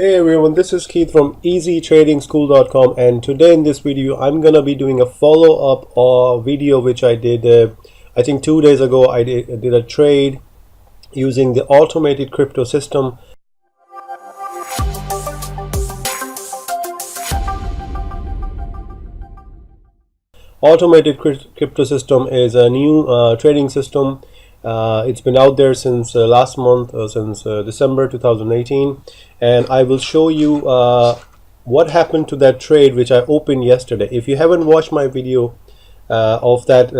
Hey everyone, this is Keith from easytradingschool.com, and today in this video I'm gonna be doing a follow-up video which I did I think 2 days ago. I did a trade using the automated crypto system. Automated crypto system is a new trading system. It's been out there since last month, since December 2018, and I will show you what happened to that trade which I opened yesterday. If you haven't watched my video of that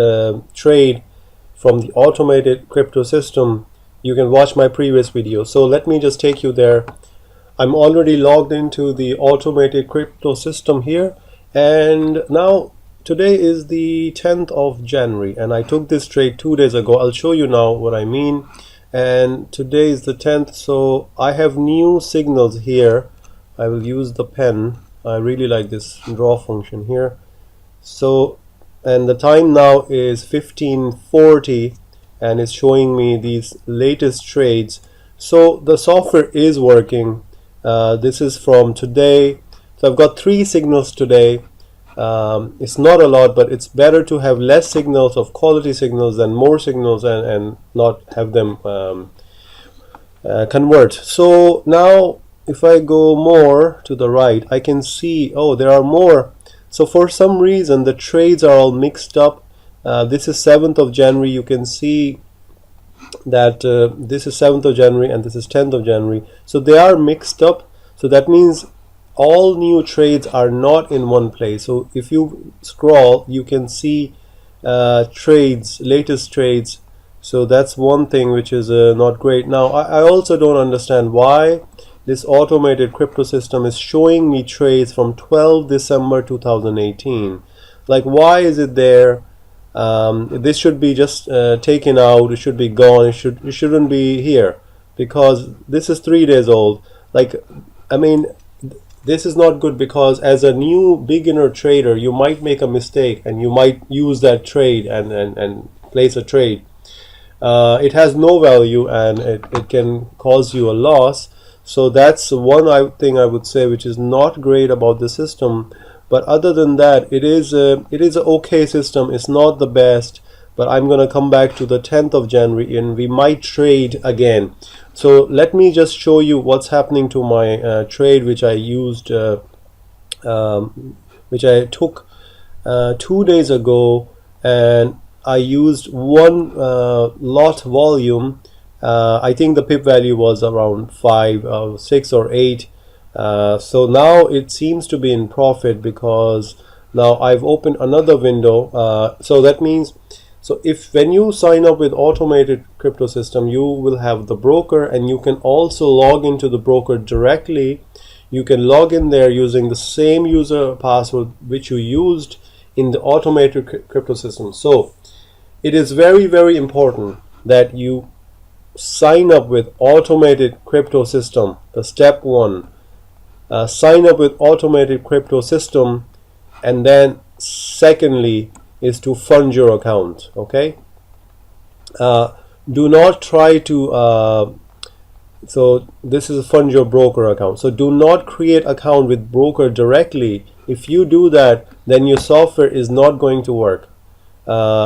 trade from the automated crypto system, you can watch my previous video. So let me just take you there. I'm already logged into the automated crypto system here, and now today is the 10th of January, and I took this trade 2 days ago. I'll show you now what I mean. And today is the 10th, so I have new signals here. I will use the pen. I really like this draw function here. So, and the time now is 15:40, and it's showing me these latest trades. So the software is working. This is from today. So I've got 3 signals today. It's not a lot, but it's better to have less signals of quality signals than more signals and not have them convert. So now if I go more to the right, I can see, oh, there are more. So for some reason the trades are all mixed up. This is 7th of January. You can see that this is 7th of January and this is 10th of January. So they are mixed up. So that means all new trades are not in one place. So if you scroll, you can see trades, latest trades. So that's one thing which is not great. Now I also don't understand why this automated crypto system is showing me trades from 12 December 2018. Like, why is it there? This should be just taken out. It should be gone. It shouldn't be here, because this is 3 days old. Like, I mean, this is not good, because as a new beginner trader you might make a mistake and you might use that trade and place a trade. It has no value and it can cause you a loss. So that's one thing I would say which is not great about the system. But other than that, it is an okay system. It's not the best, but I'm gonna come back to the 10th of January and we might trade again. So let me just show you what's happening to my trade which I used, which I took 2 days ago, and I used one lot volume. I think the pip value was around 5, 6 or 8. So now it seems to be in profit, because now I've opened another window. So that means, so if when you sign up with automated crypto system, you will have the broker, and you can also log into the broker directly. You can log in there using the same user password which you used in the automated crypto system. So it is very, very important that you sign up with automated crypto system. The step 1, sign up with automated crypto system, and then secondly is to fund your account. Okay, do not try to so this is fund your broker account. So do not create account with broker directly. If you do that, then your software is not going to work,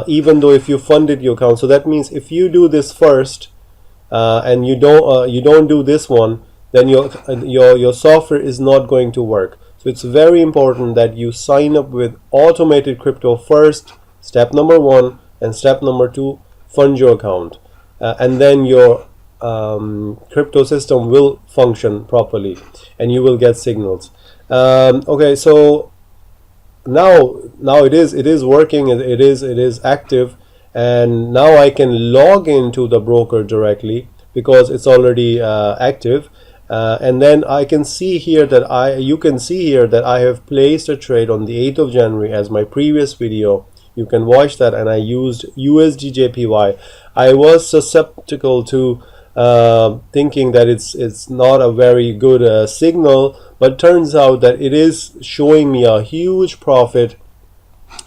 even though if you funded your account. So that means if you do this first and you don't do this one, then your software is not going to work. So it's very important that you sign up with automated crypto first, step number 1, and step number 2, fund your account, and then your crypto system will function properly and you will get signals. Okay, so now it is working. It is active, and now I can log into the broker directly because it's already active. And then I can see here that you can see here that I have placed a trade on the 8th of January as my previous video. You can watch that, and I used USD/JPY. I was susceptible to thinking that it's not a very good signal, but turns out that it is showing me a huge profit.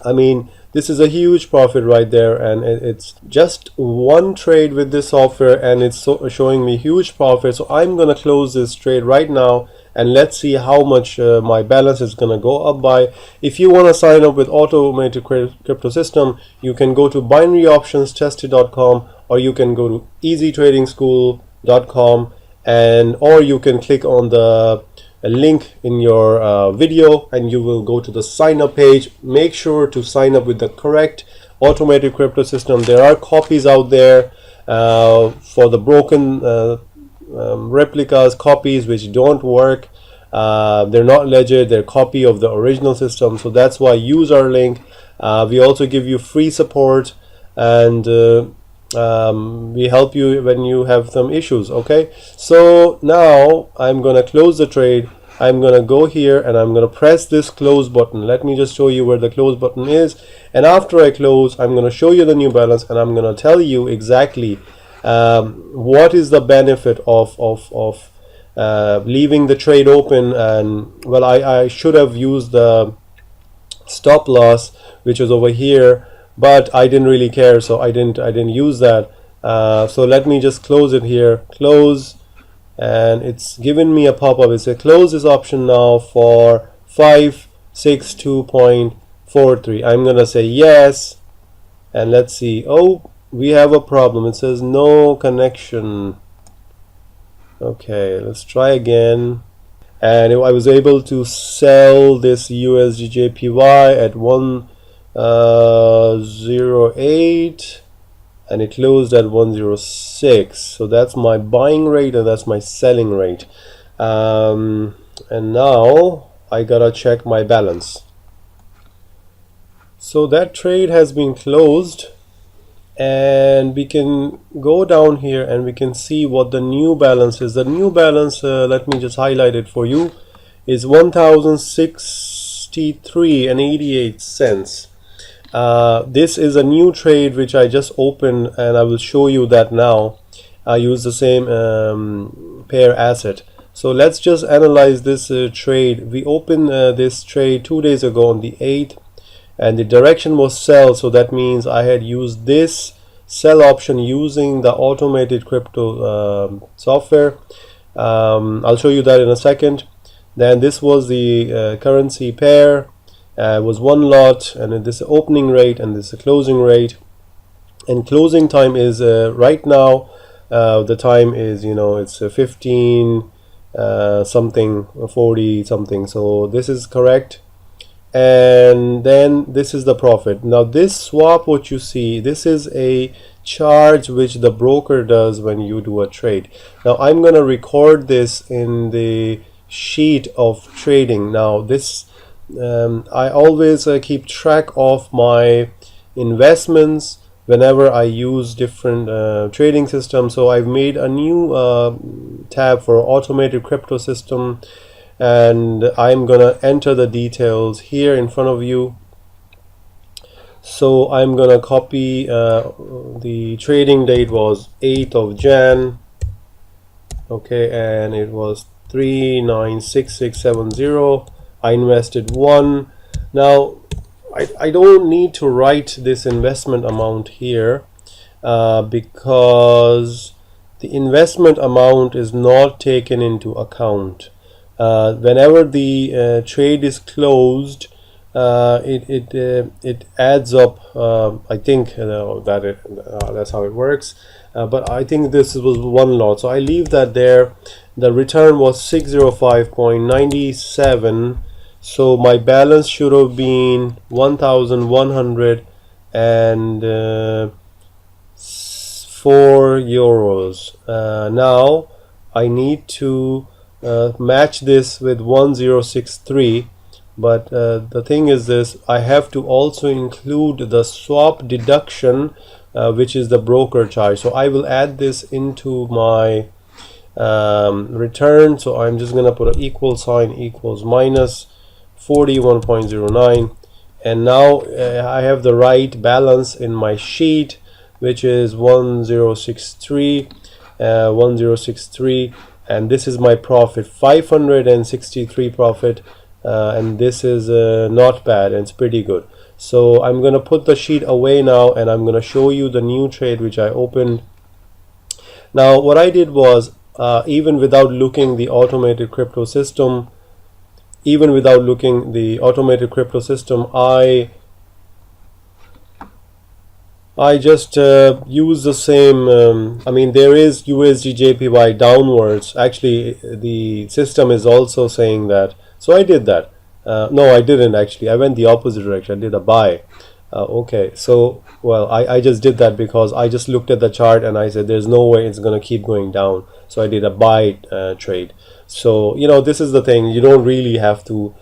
I mean, this is a huge profit right there, and it's just one trade with this software and it's showing me huge profit. So I'm gonna close this trade right now, and let's see how much my balance is gonna go up by. If you want to sign up with Automated Crypto System, you can go to binaryoptionstested.com, or you can go to easytradingschool.com, and or you can click on the link in your video and you will go to the sign up page. Make sure to sign up with the correct Automated Crypto System. There are copies out there for the broken replicas, copies which don't work. They're not legit, they're copy of the original system. So that's why use our link. We also give you free support, and we help you when you have some issues. Okay, so now I'm gonna close the trade. I'm gonna go here and I'm gonna press this close button. Let me just show you where the close button is, and after I close, I'm gonna show you the new balance, and I'm gonna tell you exactly what is the benefit of leaving the trade open. And well, I should have used the stop loss, which was over here, but I didn't really care, so I didn't use that. So let me just close it here, close, and it's given me a pop-up. It says close this option now for 562.43. I'm gonna say yes, and let's see. Oh, we have a problem. It says no connection. Okay, let's try again. And I was able to sell this USDJPY at 108, and it closed at 106. So that's my buying rate and that's my selling rate. And now I gotta check my balance. So that trade has been closed, and we can go down here and we can see what the new balance is. The new balance, let me just highlight it for you, is 1063.88. This is a new trade which I just opened, and I will show you that now. I use the same pair asset. So let's just analyze this trade. We opened this trade 2 days ago on the 8th, and the direction was sell, so that means I had used this sell option using the Automated Crypto software. I'll show you that in a second. Then this was the currency pair, was one lot, and this opening rate and this closing rate, and closing time is right now, the time is, you know, it's 15 something, 40 something, so this is correct. And then this is the profit. Now this swap, what you see, this is a charge which the broker does when you do a trade. Now I'm gonna record this in the sheet of trading. Now this I always keep track of my investments whenever I use different trading systems. So I've made a new tab for Automated Crypto System, and I'm gonna enter the details here in front of you. So I'm gonna copy the trading date was 8th of Jan, okay, and it was 396670. I invested 1. Now I don't need to write this investment amount here because the investment amount is not taken into account. Whenever the trade is closed, it adds up. I think that's how it works. But I think this was one lot, so I leave that there. The return was 605.97. So my balance should have been 1,104 euros. Now I need to match this with 1063, but the thing is this, I have to also include the swap deduction, which is the broker charge. So I will add this into my return. So I'm just gonna put an equal sign equals minus 41.09, and now I have the right balance in my sheet, which is 1063, and this is my profit, 563 profit, and this is not bad, and it's pretty good. So I'm going to put the sheet away now, and I'm going to show you the new trade which I opened. Now what I did was, even without looking the automated crypto system, I just use the same, I mean, there is USD JPY downwards. Actually, the system is also saying that. So I did that. No, I didn't actually. I went the opposite direction. I did a buy. Okay, so, well, I just did that because I just looked at the chart and I said there's no way it's going to keep going down. So I did a buy trade. So, you know, this is the thing. You don't really have to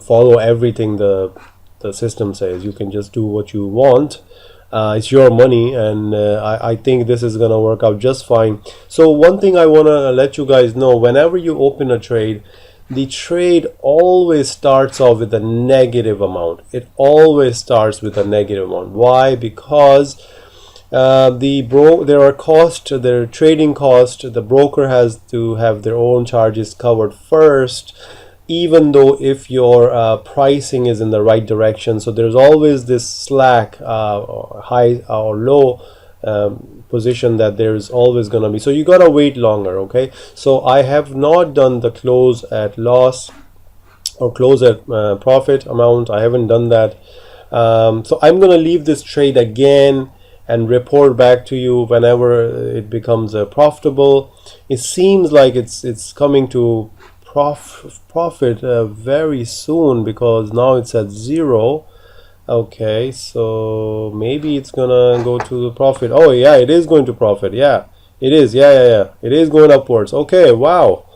follow everything the system says. You can just do what you want. It's your money, and I think this is gonna work out just fine. So one thing I want to let you guys know, whenever you open a trade, the trade always starts off with a negative amount. It always starts with a negative amount. Why? Because there are trading cost. The broker has to have their own charges covered first, even though if your pricing is in the right direction. So there's always this slack, high or low position that there's always going to be. So you got to wait longer. Okay, so I have not done the close at loss or close at profit amount. I haven't done that. So I'm going to leave this trade again and report back to you whenever it becomes profitable. It seems like it's coming to profit very soon, because now it's at 0. Okay, so maybe it's gonna go to the profit. Oh yeah, it is going to profit. Yeah, it is. Yeah, it is going upwards. Okay, wow.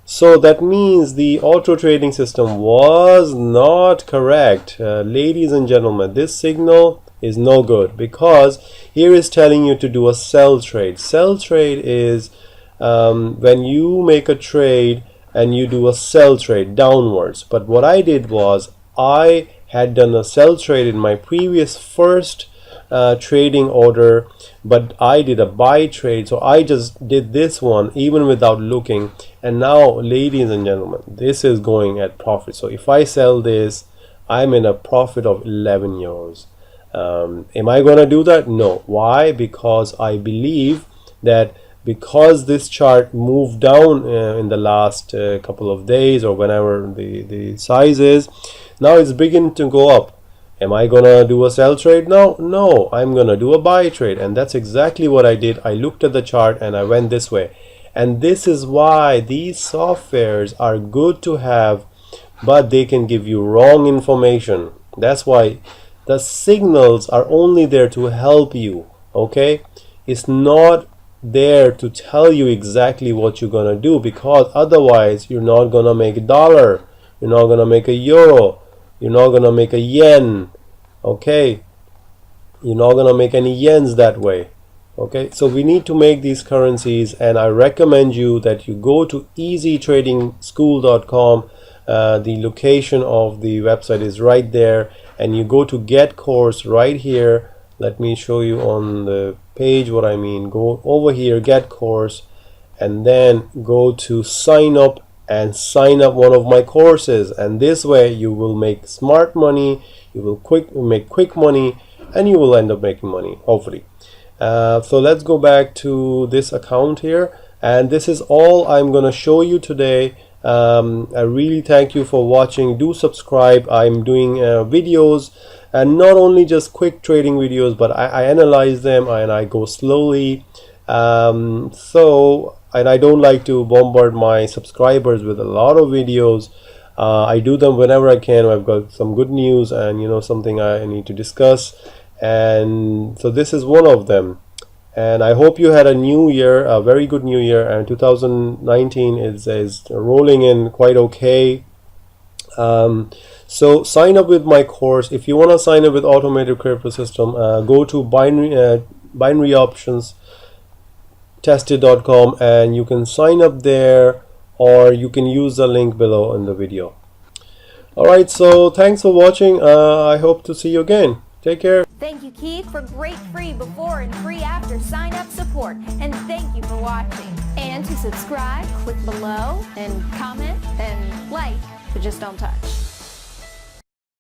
So that means the auto trading system was not correct. Ladies and gentlemen, this signal is no good, because here is telling you to do a sell trade. Sell trade is when you make a trade and you do a sell trade downwards. But what I did was, I had done a sell trade in my previous first trading order, but I did a buy trade. So I just did this one even without looking, and now, ladies and gentlemen, this is going at profit. So if I sell this, I'm in a profit of 11 euros. Am I gonna do that? No. Why? Because I believe that because this chart moved down in the last couple of days, or whenever the size is, now it's beginning to go up. Am I gonna do a sell trade now? No, I'm gonna do a buy trade, and that's exactly what I did. I looked at the chart and I went this way. And this is why these softwares are good to have, but they can give you wrong information. That's why the signals are only there to help you. Okay, it's not there to tell you exactly what you're gonna do, because otherwise you're not gonna make a dollar, you're not gonna make a euro, you're not gonna make a yen. Okay, you're not gonna make any yens that way. Okay, so we need to make these currencies, and I recommend you that you go to easytradingschool.com. The location of the website is right there, and you go to get course right here. Let me show you on the page what I mean. Go over here, get course, and then go to sign up and sign up one of my courses. And this way you will make smart money, you will make quick money, and you will end up making money, hopefully. So let's go back to this account here, and this is all I'm gonna show you today. I really thank you for watching. Do subscribe. I'm doing videos, and not only just quick trading videos, but I analyze them and I go slowly. And I don't like to bombard my subscribers with a lot of videos. I do them whenever I can. I've got some good news and something I need to discuss, and so this is one of them. And I hope you had a new year, a very good new year, and 2019 is rolling in quite okay. So sign up with my course. If you want to sign up with Automated Crypto System, go to binary options tested.com, and you can sign up there, or you can use the link below in the video. Alright, so thanks for watching. I hope to see you again. Take care. Thank you, Keith, for great free before and free after sign up support. And thank you for watching. And to subscribe, click below and comment and like, but just don't touch.